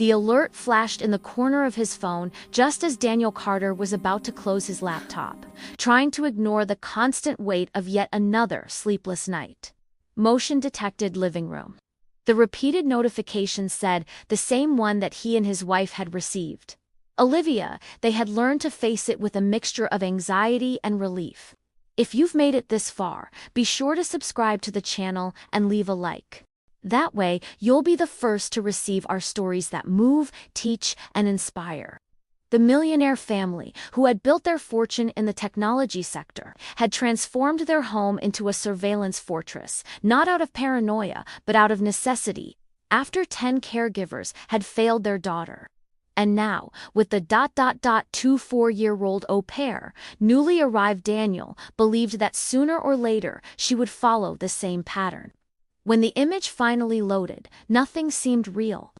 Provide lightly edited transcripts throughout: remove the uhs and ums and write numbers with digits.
The alert flashed in the corner of his phone just as Daniel Carter was about to close his laptop, trying to ignore the constant weight of yet another sleepless night. Motion detected living room. The repeated notification said the same one that he and his wife had received. Olivia, they had learned to face it with a mixture of anxiety and relief. If you've made it this far, be sure to subscribe to the channel and leave a like. That way, you'll be the first to receive our stories that move, teach, and inspire. The millionaire family, who had built their fortune in the technology sector, had transformed their home into a surveillance fortress, not out of paranoia, but out of necessity, after 10 caregivers had failed their daughter. And now, with the 24-year-old au pair, newly arrived Daniel believed that sooner or later she would follow the same pattern. When the image finally loaded, nothing seemed real.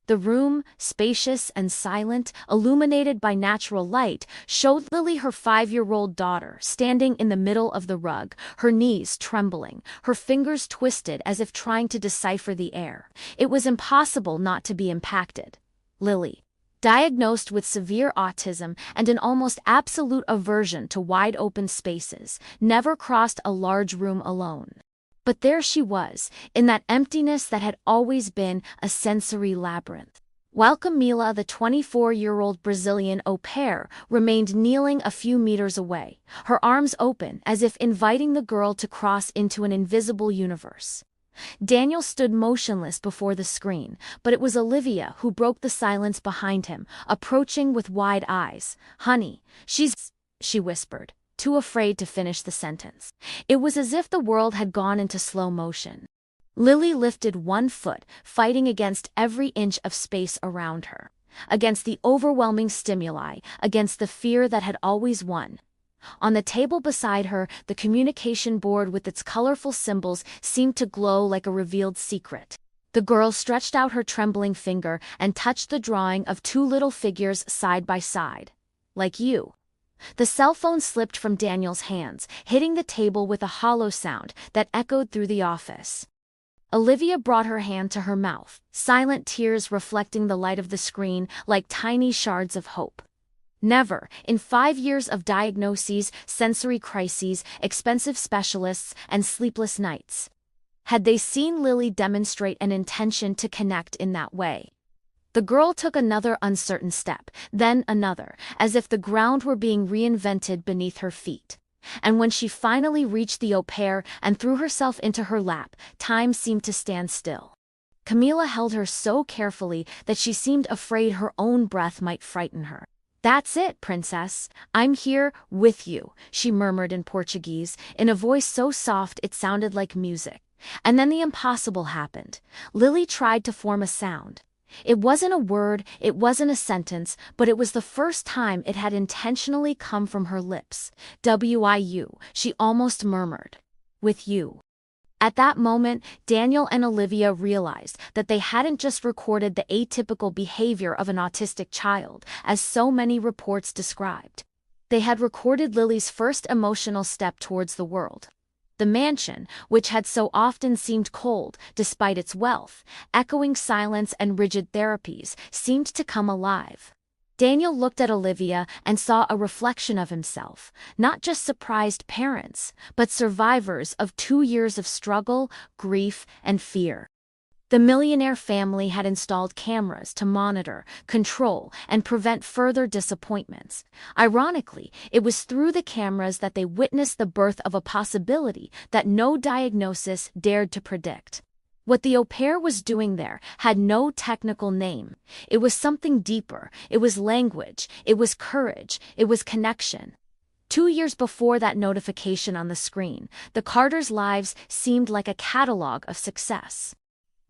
The room, spacious and silent, illuminated by natural light, showed Lily her 5-year-old daughter standing in the middle of the rug, her knees trembling, her fingers twisted as if trying to decipher the air. It was impossible not to be impacted. Lily, diagnosed with severe autism and an almost absolute aversion to wide-open spaces, never crossed a large room alone. But there she was, in that emptiness that had always been a sensory labyrinth. While Camila, the 24-year-old Brazilian au pair, remained kneeling a few meters away, her arms open as if inviting the girl to cross into an invisible universe. Daniel stood motionless before the screen, but it was Olivia who broke the silence behind him, approaching with wide eyes. "Honey, she whispered, too afraid to finish the sentence. It was as if the world had gone into slow motion. Lily lifted one foot, fighting against every inch of space around her, against the overwhelming stimuli, against the fear that had always won. On the table beside her, the communication board with its colorful symbols seemed to glow like a revealed secret. The girl stretched out her trembling finger and touched the drawing of 2 little figures side by side. "Like you." The cell phone slipped from Daniel's hands, hitting the table with a hollow sound that echoed through the office. Olivia brought her hand to her mouth, silent tears reflecting the light of the screen like tiny shards of hope. Never, in 5 years of diagnoses, sensory crises, expensive specialists, and sleepless nights, had they seen Lily demonstrate an intention to connect in that way. The girl took another uncertain step, then another, as if the ground were being reinvented beneath her feet. And when she finally reached the au pair and threw herself into her lap, time seemed to stand still. Camila held her so carefully that she seemed afraid her own breath might frighten her. "That's it, princess. I'm here, with you," she murmured in Portuguese, in a voice so soft it sounded like music. And then the impossible happened. Lily tried to form a sound. It wasn't a word, it wasn't a sentence, but it was the first time it had intentionally come from her lips. "W-I-U," she almost murmured. "With you." At that moment, Daniel and Olivia realized that they hadn't just recorded the atypical behavior of an autistic child, as so many reports described. They had recorded Lily's first emotional step towards the world. The mansion, which had so often seemed cold despite its wealth, echoing silence and rigid therapies, seemed to come alive. Daniel looked at Olivia and saw a reflection of himself, not just surprised parents, but survivors of 2 years of struggle, grief, and fear. The millionaire family had installed cameras to monitor, control, and prevent further disappointments. Ironically, it was through the cameras that they witnessed the birth of a possibility that no diagnosis dared to predict. What the au pair was doing there had no technical name. It was something deeper. It was language. It was courage. It was connection. 2 years before that notification on the screen, the Carters' lives seemed like a catalog of success.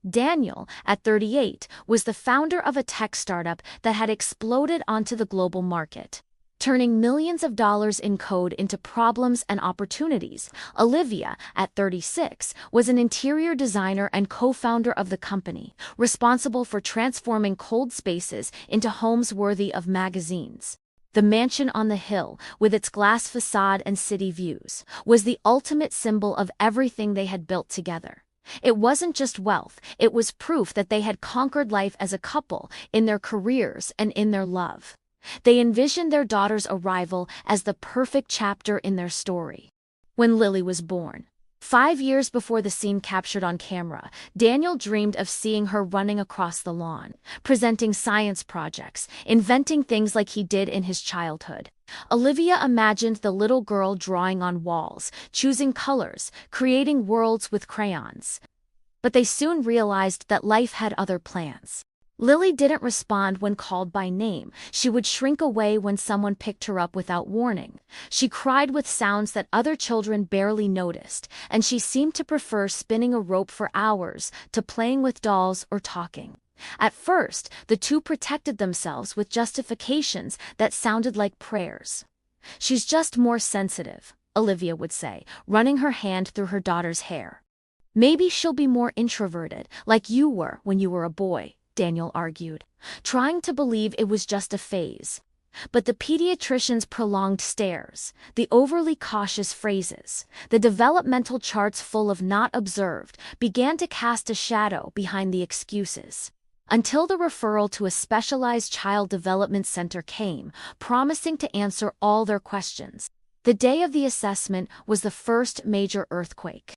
Daniel, at 38, was the founder of a tech startup that had exploded onto the global market, turning millions of dollars in code into problems and opportunities. Olivia, at 36, was an interior designer and co-founder of the company, responsible for transforming cold spaces into homes worthy of magazines. The mansion on the hill, with its glass facade and city views, was the ultimate symbol of everything they had built together. It wasn't just wealth, it was proof that they had conquered life as a couple, in their careers and in their love. They envisioned their daughter's arrival as the perfect chapter in their story. When Lily was born, 5 years before the scene captured on camera, Daniel dreamed of seeing her running across the lawn, presenting science projects, inventing things like he did in his childhood. Olivia imagined the little girl drawing on walls, choosing colors, creating worlds with crayons. But they soon realized that life had other plans. Lily didn't respond when called by name. She would shrink away when someone picked her up without warning. She cried with sounds that other children barely noticed, and she seemed to prefer spinning a rope for hours to playing with dolls or talking. At first, the two protected themselves with justifications that sounded like prayers. "She's just more sensitive," Olivia would say, running her hand through her daughter's hair. "Maybe she'll be more introverted, like you were when you were a boy," Daniel argued, trying to believe it was just a phase. But the pediatrician's prolonged stares, the overly cautious phrases, the developmental charts full of "not observed," began to cast a shadow behind the excuses. Until the referral to a specialized child development center came, promising to answer all their questions. The day of the assessment was the first major earthquake.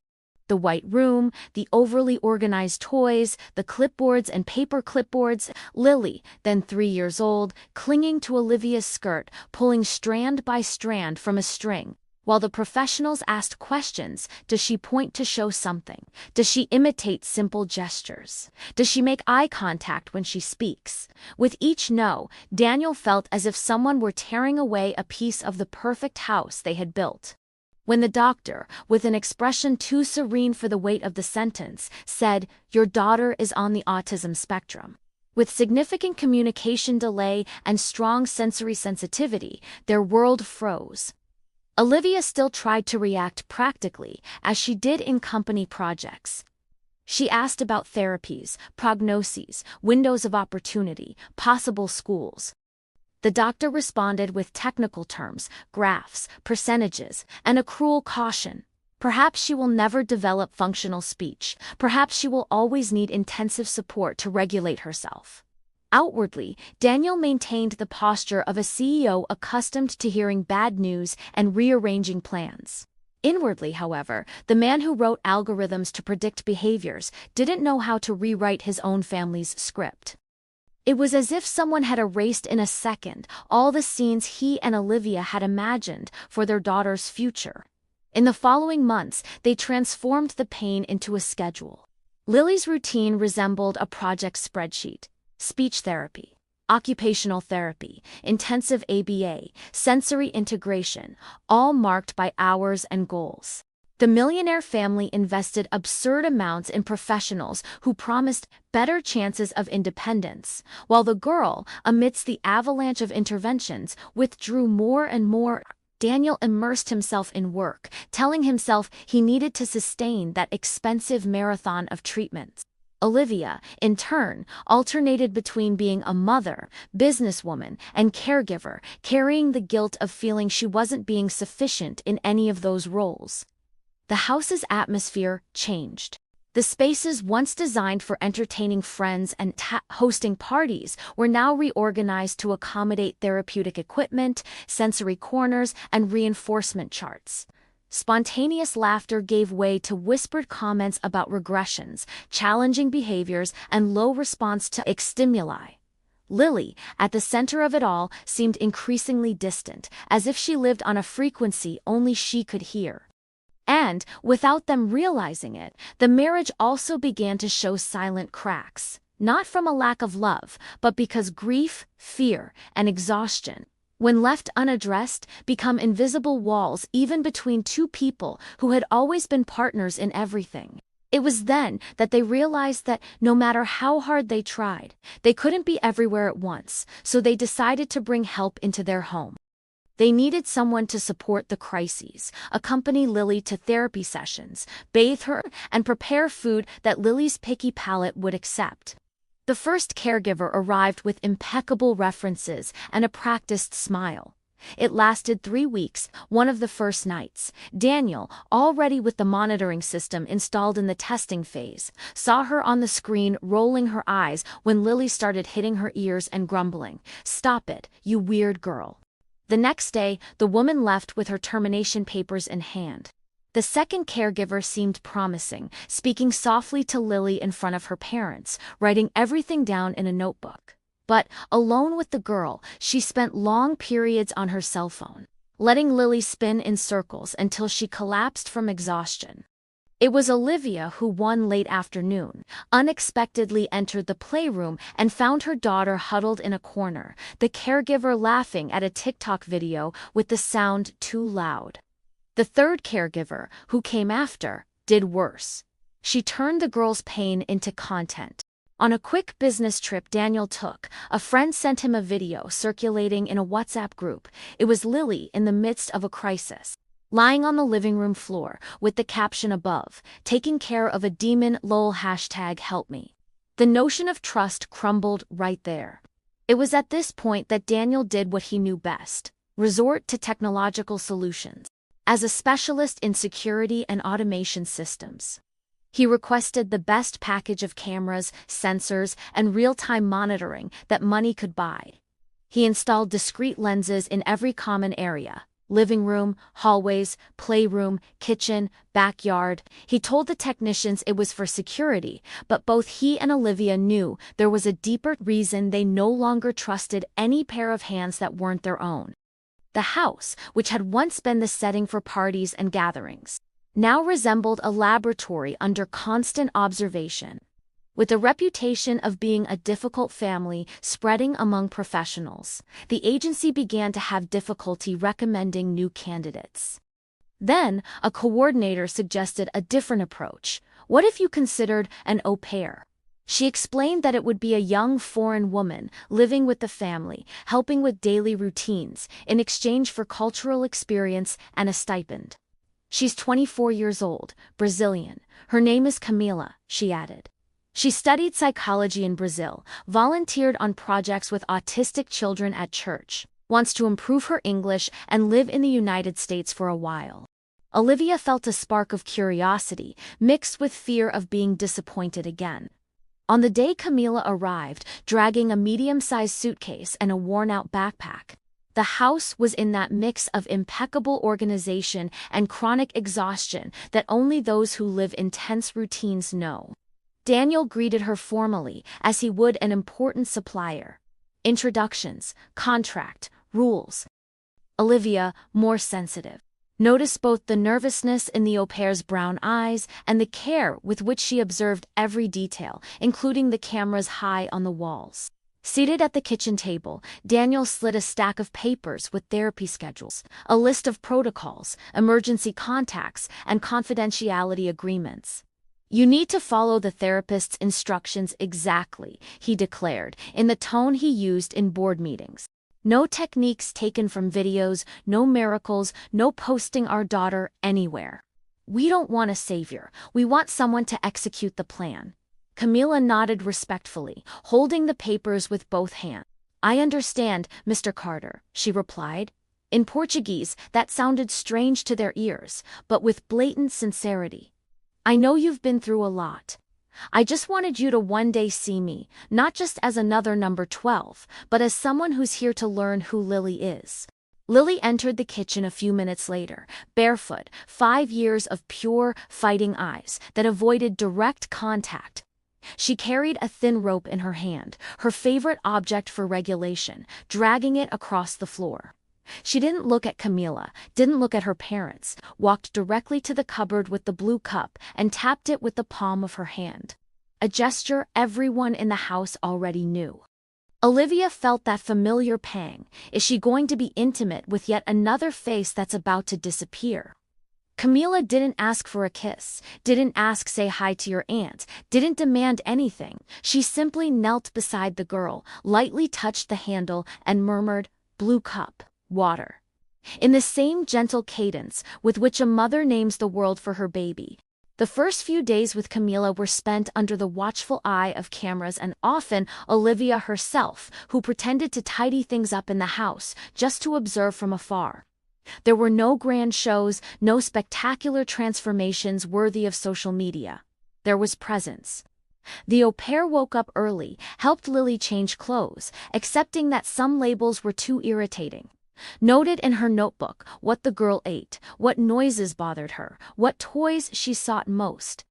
The white room, the overly organized toys, the clipboards and paper clipboards, Lily, then 3 years old, clinging to Olivia's skirt, pulling strand by strand from a string. While the professionals asked questions: does she point to show something? Does she imitate simple gestures? Does she make eye contact when she speaks? With each no, Daniel felt as if someone were tearing away a piece of the perfect house they had built. When the doctor, with an expression too serene for the weight of the sentence, said, "Your daughter is on the autism spectrum," with significant communication delay and strong sensory sensitivity, their world froze. Olivia still tried to react practically, as she did in company projects. She asked about therapies, prognoses, windows of opportunity, possible schools. The doctor responded with technical terms, graphs, percentages, and a cruel caution. Perhaps she will never develop functional speech. Perhaps she will always need intensive support to regulate herself. Outwardly, Daniel maintained the posture of a CEO accustomed to hearing bad news and rearranging plans. Inwardly, however, the man who wrote algorithms to predict behaviors didn't know how to rewrite his own family's script. It was as if someone had erased in a second all the scenes he and Olivia had imagined for their daughter's future. In the following months, they transformed the pain into a schedule. Lily's routine resembled a project spreadsheet: speech therapy, occupational therapy, intensive ABA, sensory integration, all marked by hours and goals. The millionaire family invested absurd amounts in professionals who promised better chances of independence, while the girl, amidst the avalanche of interventions, withdrew more and more. Daniel immersed himself in work, telling himself he needed to sustain that expensive marathon of treatments. Olivia, in turn, alternated between being a mother, businesswoman, and caregiver, carrying the guilt of feeling she wasn't being sufficient in any of those roles. The house's atmosphere changed. The spaces once designed for entertaining friends and hosting parties were now reorganized to accommodate therapeutic equipment, sensory corners, and reinforcement charts. Spontaneous laughter gave way to whispered comments about regressions, challenging behaviors, and low response to stimuli. Lily, at the center of it all, seemed increasingly distant, as if she lived on a frequency only she could hear. And, without them realizing it, the marriage also began to show silent cracks, not from a lack of love, but because grief, fear, and exhaustion, when left unaddressed, become invisible walls even between two people who had always been partners in everything. It was then that they realized that, no matter how hard they tried, they couldn't be everywhere at once, so they decided to bring help into their home. They needed someone to support the crises, accompany Lily to therapy sessions, bathe her, and prepare food that Lily's picky palate would accept. The first caregiver arrived with impeccable references and a practiced smile. It lasted 3 weeks, one of the first nights. Daniel, already with the monitoring system installed in the testing phase, saw her on the screen rolling her eyes when Lily started hitting her ears and grumbling, "Stop it, you weird girl." The next day, the woman left with her termination papers in hand. The second caregiver seemed promising, speaking softly to Lily in front of her parents, writing everything down in a notebook. But, alone with the girl, she spent long periods on her cell phone, letting Lily spin in circles until she collapsed from exhaustion. It was Olivia who one late afternoon unexpectedly entered the playroom and found her daughter huddled in a corner, the caregiver laughing at a TikTok video with the sound too loud. The third caregiver, who came after, did worse. She turned the girl's pain into content. On a quick business trip Daniel took, a friend sent him a video circulating in a WhatsApp group. It was Lily in the midst of a crisis, lying on the living room floor, with the caption above, "Taking care of a demon lol #help me." The notion of trust crumbled right there. It was at this point that Daniel did what he knew best: resort to technological solutions. As a specialist in security and automation systems, he requested the best package of cameras, sensors, and real-time monitoring that money could buy. He installed discrete lenses in every common area: living room, hallways, playroom, kitchen, backyard. He told the technicians it was for security, but both he and Olivia knew there was a deeper reason they no longer trusted any pair of hands that weren't their own. The house, which had once been the setting for parties and gatherings, now resembled a laboratory under constant observation. With a reputation of being a difficult family spreading among professionals, the agency began to have difficulty recommending new candidates. Then, a coordinator suggested a different approach. What if you considered an au pair? She explained that it would be a young foreign woman living with the family, helping with daily routines, in exchange for cultural experience and a stipend. "She's 24 years old, Brazilian. Her name is Camila," she added. She studied psychology in Brazil, volunteered on projects with autistic children at church, wants to improve her English and live in the United States for a while. Olivia felt a spark of curiosity, mixed with fear of being disappointed again. On the day Camila arrived, dragging a medium-sized suitcase and a worn-out backpack, the house was in that mix of impeccable organization and chronic exhaustion that only those who live intense routines know. Daniel greeted her formally, as he would an important supplier. Introductions, contract, rules. Olivia, more sensitive, noticed both the nervousness in the au pair's brown eyes and the care with which she observed every detail, including the cameras high on the walls. Seated at the kitchen table, Daniel slid a stack of papers with therapy schedules, a list of protocols, emergency contacts, and confidentiality agreements. "You need to follow the therapist's instructions exactly," he declared, in the tone he used in board meetings. "No techniques taken from videos, no miracles, no posting our daughter anywhere. We don't want a savior, we want someone to execute the plan." Camila nodded respectfully, holding the papers with both hands. "I understand, Mr. Carter," she replied. In Portuguese, that sounded strange to their ears, but with blatant sincerity. "I know you've been through a lot. I just wanted you to one day see me, not just as another number 12, but as someone who's here to learn who Lily is." Lily entered the kitchen a few minutes later, barefoot, 5 years of pure, fighting eyes that avoided direct contact. She carried a thin rope in her hand, her favorite object for regulation, dragging it across the floor. She didn't look at Camila, didn't look at her parents, walked directly to the cupboard with the blue cup and tapped it with the palm of her hand. A gesture everyone in the house already knew. Olivia felt that familiar pang. Is she going to be intimate with yet another face that's about to disappear? Camila didn't ask for a kiss, didn't ask say hi to your aunt, didn't demand anything. She simply knelt beside the girl, lightly touched the handle, and murmured, "Blue cup, water." In the same gentle cadence with which a mother names the world for her baby, The first few days with Camila were spent under the watchful eye of cameras and often Olivia herself, who pretended to tidy things up in the house just to observe from afar. There were no grand shows, no spectacular transformations worthy of social media. There was presence. The au pair woke up early, helped Lily change clothes, accepting that some labels were too irritating. Noted in her notebook what the girl ate, what noises bothered her, what toys she sought most.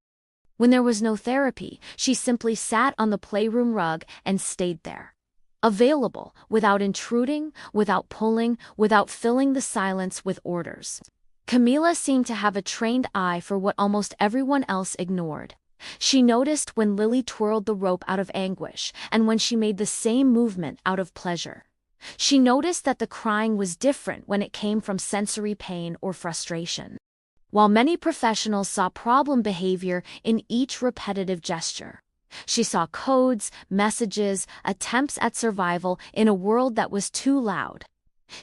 When there was no therapy, she simply sat on the playroom rug and stayed there. Available, without intruding, without pulling, without filling the silence with orders. Camila seemed to have a trained eye for what almost everyone else ignored. She noticed when Lily twirled the rope out of anguish and when she made the same movement out of pleasure. She noticed that the crying was different when it came from sensory pain or frustration. While many professionals saw problem behavior in each repetitive gesture, she saw codes, messages, attempts at survival in a world that was too loud.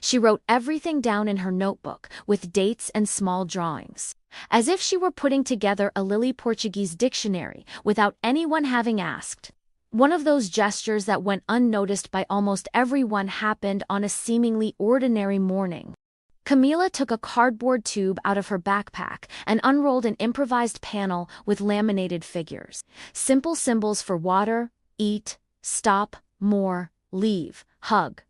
She wrote everything down in her notebook with dates and small drawings, as if she were putting together a Lily Portuguese dictionary without anyone having asked. One of those gestures that went unnoticed by almost everyone happened on a seemingly ordinary morning. Camila took a cardboard tube out of her backpack and unrolled an improvised panel with laminated figures. Simple symbols for water, eat, stop, more, leave, hug.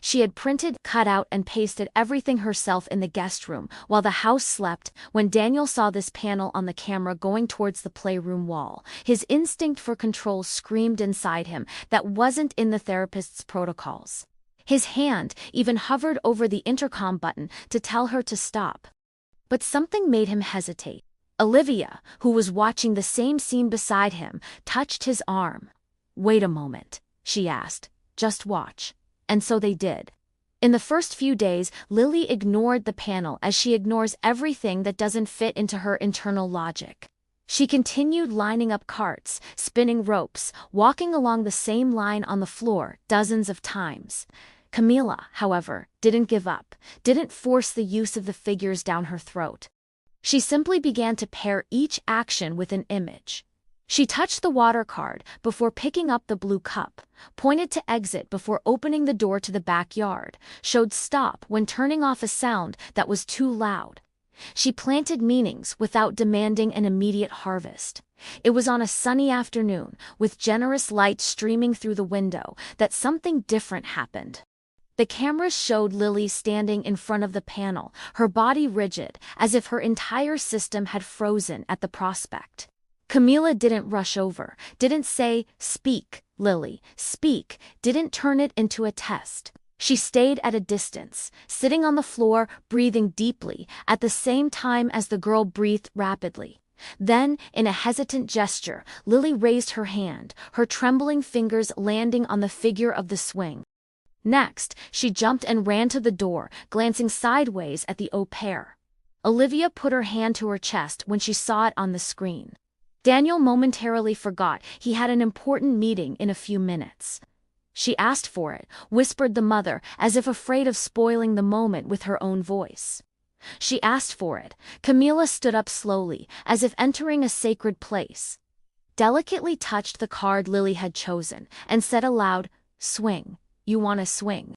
She had printed, cut out, and pasted everything herself in the guest room while the house slept. When Daniel saw this panel on the camera going towards the playroom wall, his instinct for control screamed inside him that wasn't in the therapist's protocols. His hand even hovered over the intercom button to tell her to stop. But something made him hesitate. Olivia, who was watching the same scene beside him, touched his arm. "Wait a moment," she asked. "Just watch." And so they did. In the first few days, Lily ignored the panel as she ignores everything that doesn't fit into her internal logic. She continued lining up carts, spinning ropes, walking along the same line on the floor dozens of times. Camila, however, didn't give up, didn't force the use of the figures down her throat. She simply began to pair each action with an image. She touched the water card before picking up the blue cup, pointed to exit before opening the door to the backyard, showed stop when turning off a sound that was too loud. She planted meanings without demanding an immediate harvest. It was on a sunny afternoon, with generous light streaming through the window, that something different happened. The cameras showed Lily standing in front of the panel, her body rigid, as if her entire system had frozen at the prospect. Camila didn't rush over, didn't say, "Speak, Lily, speak," didn't turn it into a test. She stayed at a distance, sitting on the floor, breathing deeply, at the same time as the girl breathed rapidly. Then, in a hesitant gesture, Lily raised her hand, her trembling fingers landing on the figure of the swing. Next, she jumped and ran to the door, glancing sideways at the au pair. Olivia put her hand to her chest when she saw it on the screen. Daniel momentarily forgot he had an important meeting in a few minutes. "She asked for it," whispered the mother, as if afraid of spoiling the moment with her own voice. "She asked for it." Camila stood up slowly, as if entering a sacred place. Delicately touched the card Lily had chosen, and said aloud, "Swing. You want to swing."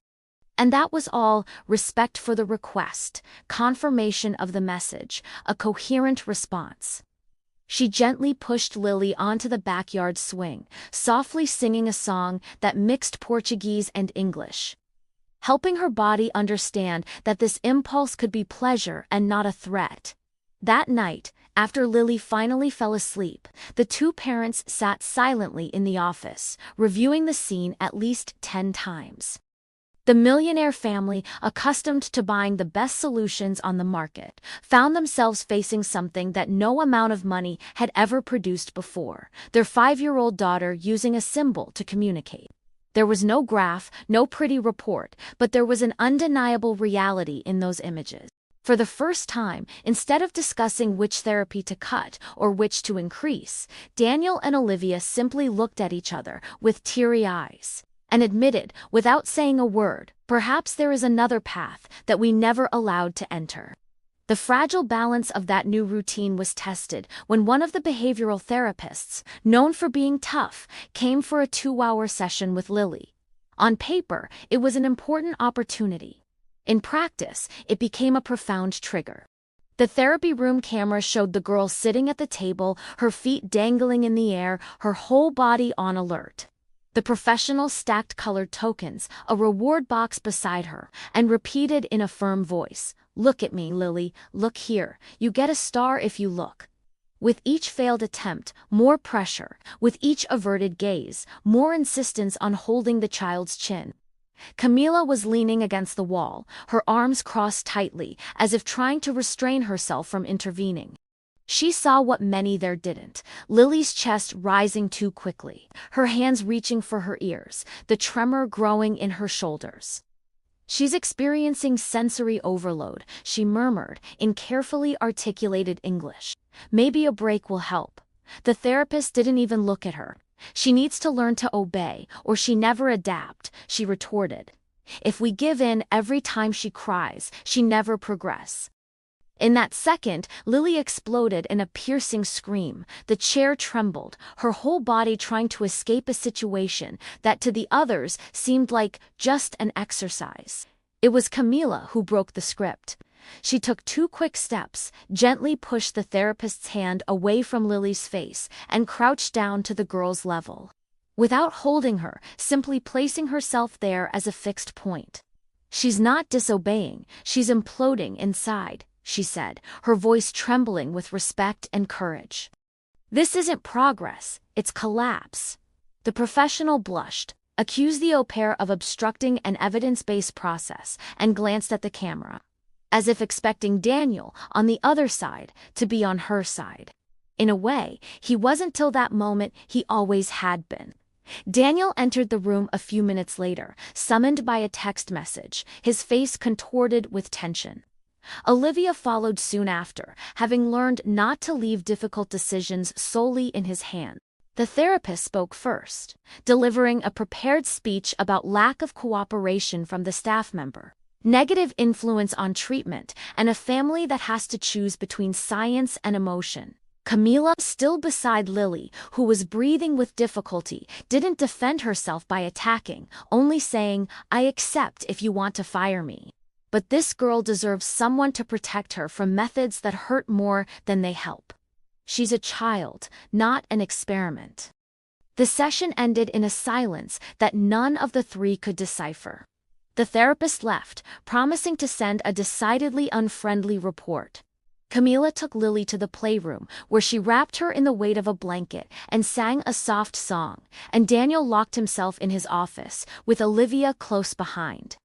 And that was all. Respect for the request, confirmation of the message, a coherent response. She gently pushed Lily onto the backyard swing, softly singing a song that mixed Portuguese and English, helping her body understand that this impulse could be pleasure and not a threat. That night, after Lily finally fell asleep, the two parents sat silently in the office, reviewing the scene at least 10 times. The millionaire family, accustomed to buying the best solutions on the market, found themselves facing something that no amount of money had ever produced before: their 5-year-old daughter using a symbol to communicate. There was no graph, no pretty report, but there was an undeniable reality in those images. For the first time, instead of discussing which therapy to cut or which to increase, Daniel and Olivia simply looked at each other with teary eyes and admitted, without saying a word, perhaps there is another path that we never allowed to enter. The fragile balance of that new routine was tested when one of the behavioral therapists, known for being tough, came for a 2-hour session with Lily. On paper, it was an important opportunity. In practice, it became a profound trigger. The therapy room camera showed the girl sitting at the table, her feet dangling in the air, her whole body on alert. The professional stacked colored tokens, a reward box beside her, and repeated in a firm voice, "Look at me, Lily, look here, you get a star if you look." With each failed attempt, more pressure. With each averted gaze, more insistence on holding the child's chin. Camila was leaning against the wall, her arms crossed tightly, as if trying to restrain herself from intervening. She saw what many there didn't, Lily's chest rising too quickly, her hands reaching for her ears, the tremor growing in her shoulders. "She's experiencing sensory overload," she murmured in carefully articulated English. "Maybe a break will help." The therapist didn't even look at her. "She needs to learn to obey, or she never adapt," she retorted. "If we give in every time she cries, she never progress." In that second, Lily exploded in a piercing scream. The chair trembled, her whole body trying to escape a situation that to the others seemed like just an exercise. It was Camila who broke the script. She took 2 quick steps, gently pushed the therapist's hand away from Lily's face, and crouched down to the girl's level. Without holding her, simply placing herself there as a fixed point. "She's not disobeying, she's imploding inside," she said, her voice trembling with respect and courage. "This isn't progress, it's collapse." The professional blushed, accused the au pair of obstructing an evidence-based process, and glanced at the camera, as if expecting Daniel, on the other side, to be on her side. In a way, he wasn't till that moment, he always had been. Daniel entered the room a few minutes later, summoned by a text message, his face contorted with tension. Olivia followed soon after, having learned not to leave difficult decisions solely in his hands. The therapist spoke first, delivering a prepared speech about lack of cooperation from the staff member, negative influence on treatment, and a family that has to choose between science and emotion. Camila, still beside Lily, who was breathing with difficulty, didn't defend herself by attacking, only saying, "I accept if you want to fire me. But this girl deserves someone to protect her from methods that hurt more than they help. She's a child, not an experiment." The session ended in a silence that none of the 3 could decipher. The therapist left, promising to send a decidedly unfriendly report. Camila took Lily to the playroom, where she wrapped her in the weight of a blanket and sang a soft song, and Daniel locked himself in his office, with Olivia close behind.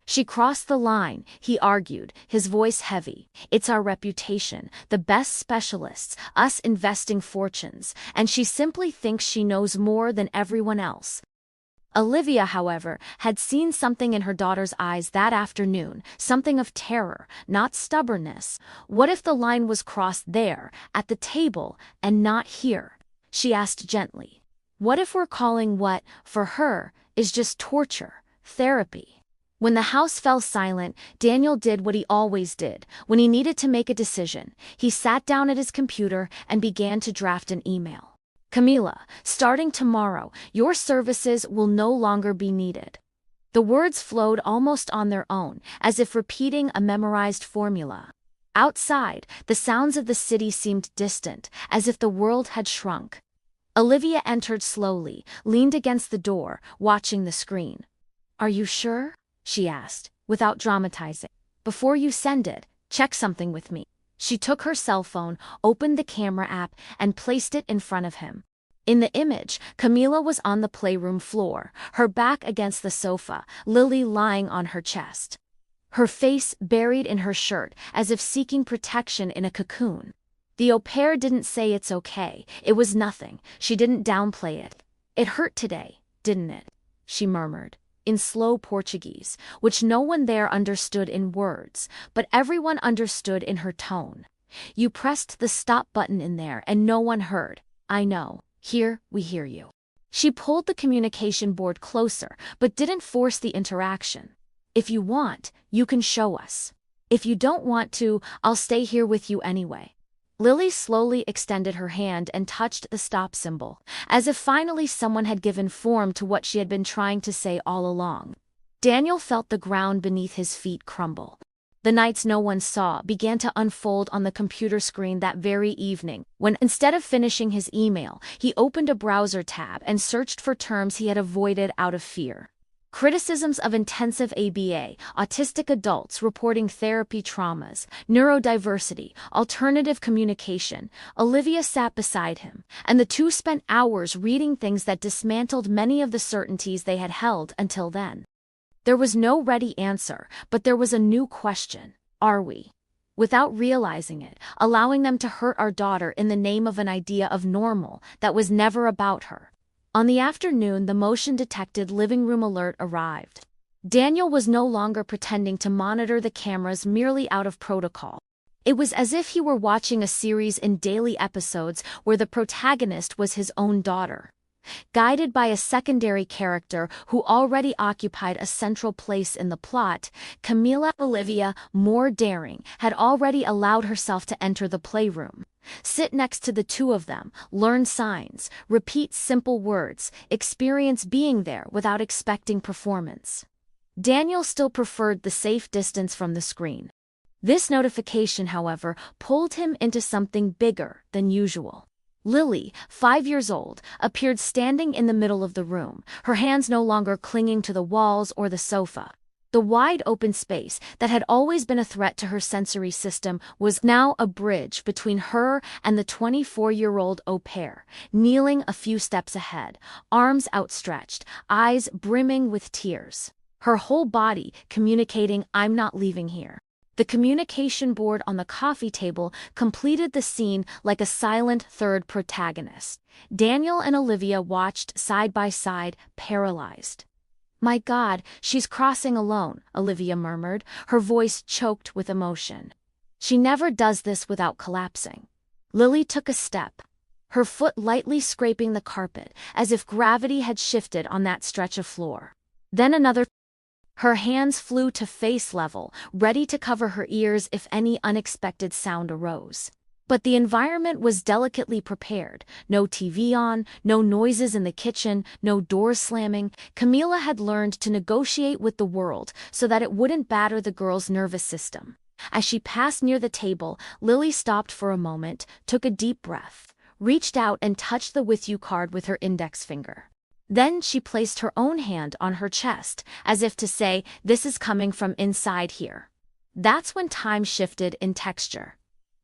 "She crossed the line," he argued, his voice heavy. "It's our reputation, the best specialists, us investing fortunes, and she simply thinks she knows more than everyone else." Olivia, however, had seen something in her daughter's eyes that afternoon, something of terror, not stubbornness. What if the line was crossed there, at the table, and not here? She asked gently. What if we're calling what, for her, is just torture, therapy? When the house fell silent, Daniel did what he always did. When he needed to make a decision, he sat down at his computer and began to draft an email. "Camila, starting tomorrow, your services will no longer be needed." The words flowed almost on their own, as if repeating a memorized formula. Outside, the sounds of the city seemed distant, as if the world had shrunk. Olivia entered slowly, leaned against the door, watching the screen. "Are you sure?" she asked, without dramatizing. "Before you send it, check something with me." She took her cell phone, opened the camera app, and placed it in front of him. In the image, Camila was on the playroom floor, her back against the sofa, Lily lying on her chest. Her face buried in her shirt, as if seeking protection in a cocoon. The au pair didn't say it's okay, it was nothing, she didn't downplay it. "It hurt today, didn't it?" she murmured, in slow Portuguese, which no one there understood in words, but everyone understood in her tone. "You pressed the stop button in there and no one heard. I know. Here, we hear you." She pulled the communication board closer, but didn't force the interaction. "If you want, you can show us." If you don't want to, I'll stay here with you anyway. Lily slowly extended her hand and touched the stop symbol, as if finally someone had given form to what she had been trying to say all along. Daniel felt the ground beneath his feet crumble. The nights no one saw began to unfold on the computer screen that very evening, when instead of finishing his email, he opened a browser tab and searched for terms he had avoided out of fear. Criticisms of intensive ABA, autistic adults reporting therapy traumas, neurodiversity, alternative communication. Olivia sat beside him, and the two spent hours reading things that dismantled many of the certainties they had held until then. There was no ready answer, but there was a new question. Are we, without realizing it, allowing them to hurt our daughter in the name of an idea of normal that was never about her? On the afternoon the motion-detected living room alert arrived. Daniel was no longer pretending to monitor the cameras merely out of protocol. It was as if he were watching a series in daily episodes where the protagonist was his own daughter. Guided by a secondary character who already occupied a central place in the plot, Camila Olivia, more daring, had already allowed herself to enter the playroom. Sit next to the two of them, learn signs, repeat simple words, experience being there without expecting performance. Daniel still preferred the safe distance from the screen. This notification, however, pulled him into something bigger than usual. Lily, 5 years old, appeared standing in the middle of the room, her hands no longer clinging to the walls or the sofa. The wide open space that had always been a threat to her sensory system was now a bridge between her and the 24-year-old au pair, kneeling a few steps ahead, arms outstretched, eyes brimming with tears. Her whole body communicating, "I'm not leaving here." The communication board on the coffee table completed the scene like a silent third protagonist. Daniel and Olivia watched side by side, paralyzed. "My God, she's crossing alone," Olivia murmured, her voice choked with emotion. "She never does this without collapsing." Lily took a step, her foot lightly scraping the carpet, as if gravity had shifted on that stretch of floor. Then another. Her hands flew to face level, ready to cover her ears if any unexpected sound arose. But the environment was delicately prepared. No TV on, no noises in the kitchen, no doors slamming. Camila had learned to negotiate with the world so that it wouldn't batter the girl's nervous system. As she passed near the table, Lily stopped for a moment, took a deep breath, reached out and touched the with you card with her index finger. Then she placed her own hand on her chest, as if to say, "This is coming from inside here." That's when time shifted in texture.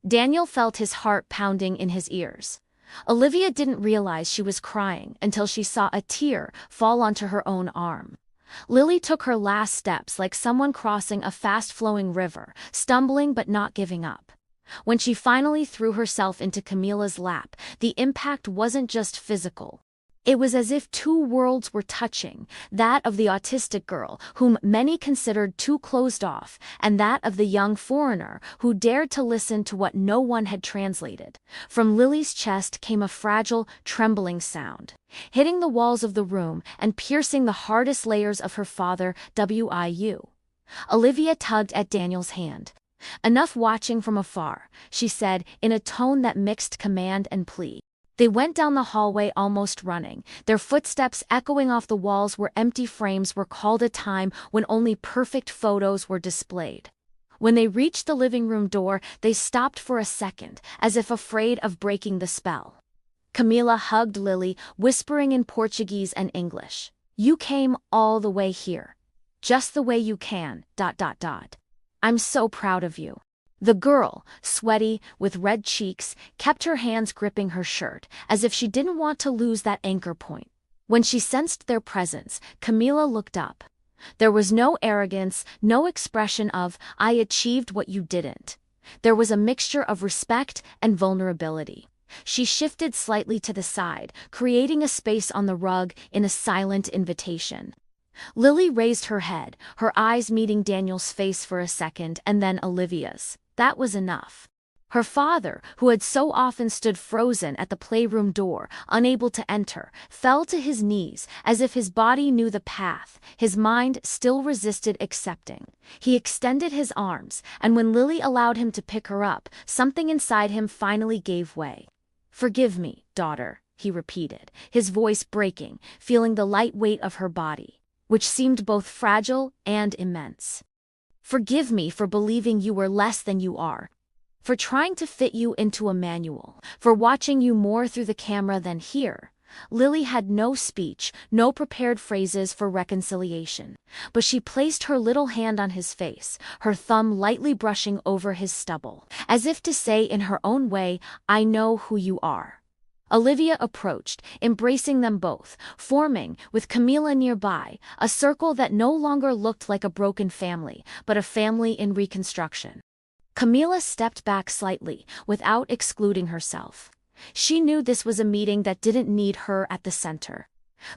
Daniel felt his heart pounding in his ears. Olivia didn't realize she was crying until she saw a tear fall onto her own arm. Lily took her last steps like someone crossing a fast-flowing river, stumbling but not giving up. When she finally threw herself into Camila's lap, the impact wasn't just physical. It was as if two worlds were touching, that of the autistic girl, whom many considered too closed off, and that of the young foreigner, who dared to listen to what no one had translated. From Lily's chest came a fragile, trembling sound, hitting the walls of the room and piercing the hardest layers of her father, WIU. Olivia tugged at Daniel's hand. "Enough watching from afar," she said, in a tone that mixed command and plea. They went down the hallway almost running, their footsteps echoing off the walls where empty frames were called a time when only perfect photos were displayed. When they reached the living room door, they stopped for a second, as if afraid of breaking the spell. Camila hugged Lily, whispering in Portuguese and English, "You came all the way here. Just the way you can, ... I'm so proud of you." The girl, sweaty, with red cheeks, kept her hands gripping her shirt, as if she didn't want to lose that anchor point. When she sensed their presence, Camila looked up. There was no arrogance, no expression of, "I achieved what you didn't." There was a mixture of respect and vulnerability. She shifted slightly to the side, creating a space on the rug in a silent invitation. Lily raised her head, her eyes meeting Daniel's face for a second and then Olivia's. That was enough. Her father, who had so often stood frozen at the playroom door, unable to enter, fell to his knees as if his body knew the path, his mind still resisted accepting. He extended his arms, and when Lily allowed him to pick her up, something inside him finally gave way. "Forgive me, daughter," he repeated, his voice breaking, feeling the light weight of her body, which seemed both fragile and immense. "Forgive me for believing you were less than you are, for trying to fit you into a manual, for watching you more through the camera than here." Lily had no speech, no prepared phrases for reconciliation, but she placed her little hand on his face, her thumb lightly brushing over his stubble, as if to say in her own way, "I know who you are." Olivia approached, embracing them both, forming, with Camila nearby, a circle that no longer looked like a broken family, but a family in reconstruction. Camila stepped back slightly, without excluding herself. She knew this was a meeting that didn't need her at the center.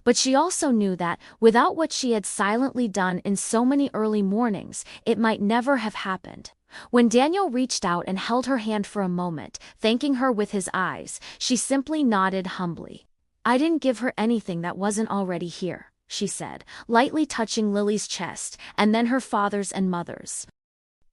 But she also knew that, without what she had silently done in so many early mornings, it might never have happened. When Daniel reached out and held her hand for a moment, thanking her with his eyes, she simply nodded humbly. "I didn't give her anything that wasn't already here," she said, lightly touching Lily's chest, and then her father's and mother's.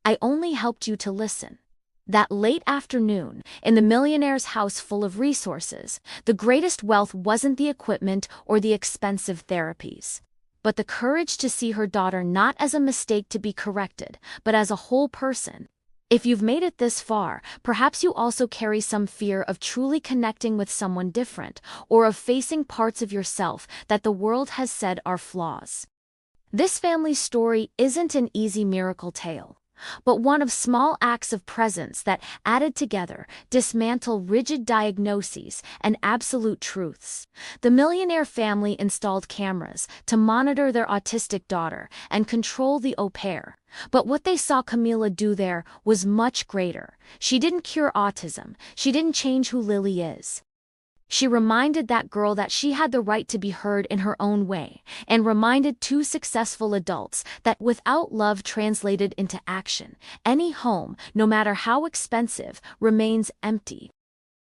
"I only helped you to listen." That late afternoon, in the millionaire's house full of resources, the greatest wealth wasn't the equipment or the expensive therapies, but the courage to see her daughter not as a mistake to be corrected, but as a whole person. If you've made it this far, perhaps you also carry some fear of truly connecting with someone different, or of facing parts of yourself that the world has said are flaws. This family's story isn't an easy miracle tale, but one of small acts of presence that, added together, dismantle rigid diagnoses and absolute truths. The millionaire family installed cameras to monitor their autistic daughter and control the au pair. But what they saw Camila do there was much greater. She didn't cure autism. She didn't change who Lily is. She reminded that girl that she had the right to be heard in her own way, and reminded two successful adults that without love translated into action, any home, no matter how expensive, remains empty.